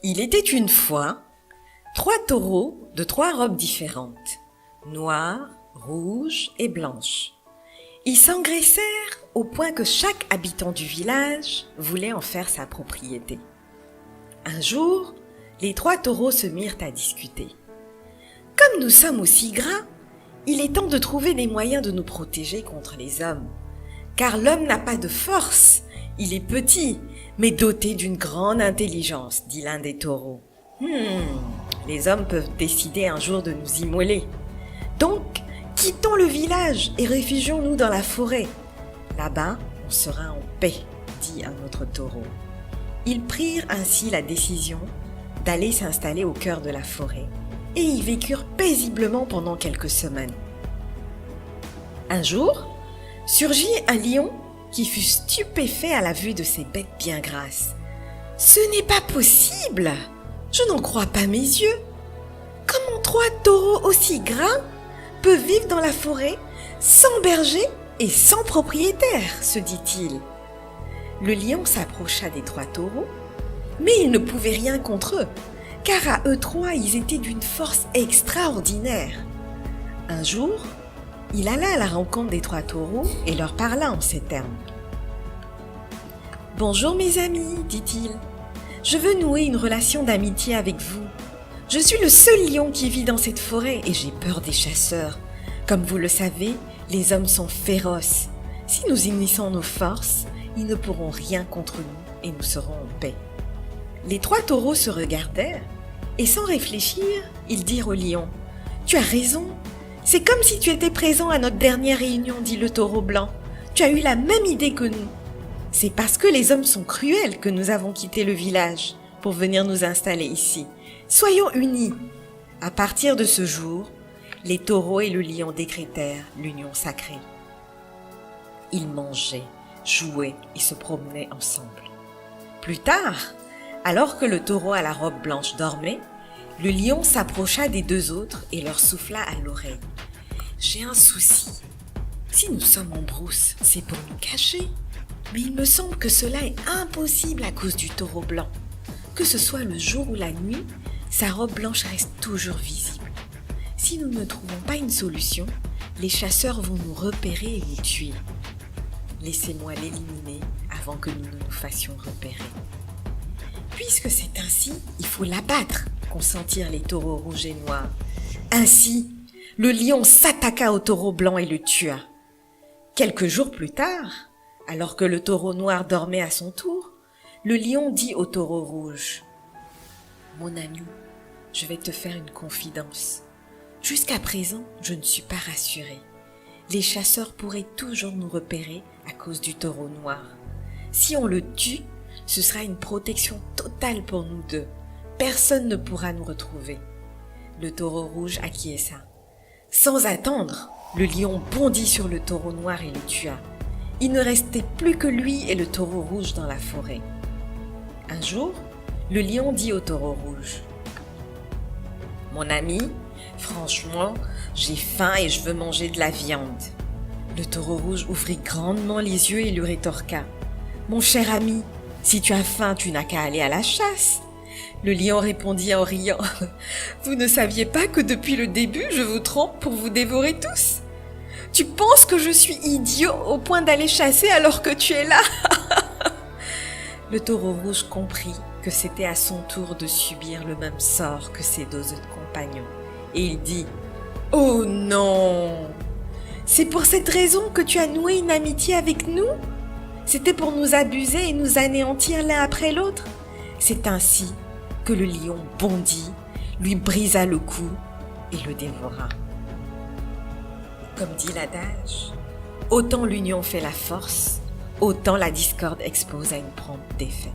Il était une fois 3 taureaux de 3 robes différentes, noires, rouges et blanches. Ils s'engraissèrent au point que chaque habitant du village voulait en faire sa propriété. Un jour, les 3 taureaux se mirent à discuter. « Comme nous sommes aussi gras, il est temps de trouver des moyens de nous protéger contre les hommes. Car l'homme n'a pas de force, il est petit, mais doté d'une grande intelligence, dit l'un des taureaux. Les hommes peuvent décider un jour de nous immoler. Donc, quittons le village et réfugions-nous dans la forêt. Là-bas, on sera en paix, dit un autre taureau. Ils prirent ainsi la décision d'aller s'installer au cœur de la forêt et y vécurent paisiblement pendant quelques semaines. Un jour, surgit un lion qui fut stupéfait à la vue de ces bêtes bien grasses. « Ce n'est pas possible! Je n'en crois pas mes yeux! Comment 3 taureaux aussi gras peuvent vivre dans la forêt sans berger et sans propriétaire ?» se dit-il. Le lion s'approcha des 3 taureaux, mais il ne pouvait rien contre eux, car à eux 3, ils étaient d'une force extraordinaire. Un jour, il alla à la rencontre des 3 taureaux et leur parla en ces termes. « Bonjour mes amis, dit-il. Je veux nouer une relation d'amitié avec vous. Je suis le seul lion qui vit dans cette forêt et j'ai peur des chasseurs. Comme vous le savez, les hommes sont féroces. Si nous unissons nos forces, ils ne pourront rien contre nous et nous serons en paix. » Les 3 taureaux se regardèrent et sans réfléchir, ils dirent au lion « Tu as raison. C'est comme si tu étais présent à notre dernière réunion, dit le taureau blanc. Tu as eu la même idée que nous. C'est parce que les hommes sont cruels que nous avons quitté le village pour venir nous installer ici. Soyons unis. » À partir de ce jour, les taureaux et le lion décrétèrent l'union sacrée. Ils mangeaient, jouaient et se promenaient ensemble. Plus tard, alors que le taureau à la robe blanche dormait, le lion s'approcha des 2 autres et leur souffla à l'oreille. « J'ai un souci. Si nous sommes en brousse, c'est pour nous cacher. Mais il me semble que cela est impossible à cause du taureau blanc. Que ce soit le jour ou la nuit, sa robe blanche reste toujours visible. Si nous ne trouvons pas une solution, les chasseurs vont nous repérer et nous tuer. Laissez-moi l'éliminer avant que nous ne nous fassions repérer. » Puisque c'est ainsi, il faut l'abattre, consentirent les taureaux rouges et noirs. Ainsi, le lion s'attaqua au taureau blanc et le tua. Quelques jours plus tard, alors que le taureau noir dormait à son tour, le lion dit au taureau rouge « Mon ami, je vais te faire une confidence. Jusqu'à présent, je ne suis pas rassuré. Les chasseurs pourraient toujours nous repérer à cause du taureau noir. Si on le tue, ce sera une protection totale pour nous 2. Personne ne pourra nous retrouver. » Le taureau rouge acquiesça. Sans attendre, le lion bondit sur le taureau noir et le tua. Il ne restait plus que lui et le taureau rouge dans la forêt. Un jour, le lion dit au taureau rouge « Mon ami, franchement, j'ai faim et je veux manger de la viande. » Le taureau rouge ouvrit grandement les yeux et lui rétorqua « Mon cher ami, si tu as faim, tu n'as qu'à aller à la chasse. » Le lion répondit en riant « Vous ne saviez pas que depuis le début, je vous trompe pour vous dévorer tous? Tu penses que je suis idiot au point d'aller chasser alors que tu es là ?» Le taureau rouge comprit que c'était à son tour de subir le même sort que ses 2 autres compagnons. Et il dit « Oh non! C'est pour cette raison que tu as noué une amitié avec nous? C'était pour nous abuser et nous anéantir l'un après l'autre? » C'est ainsi que le lion bondit, lui brisa le cou et le dévora. Comme dit l'adage, autant l'union fait la force, autant la discorde expose à une prompte défaite.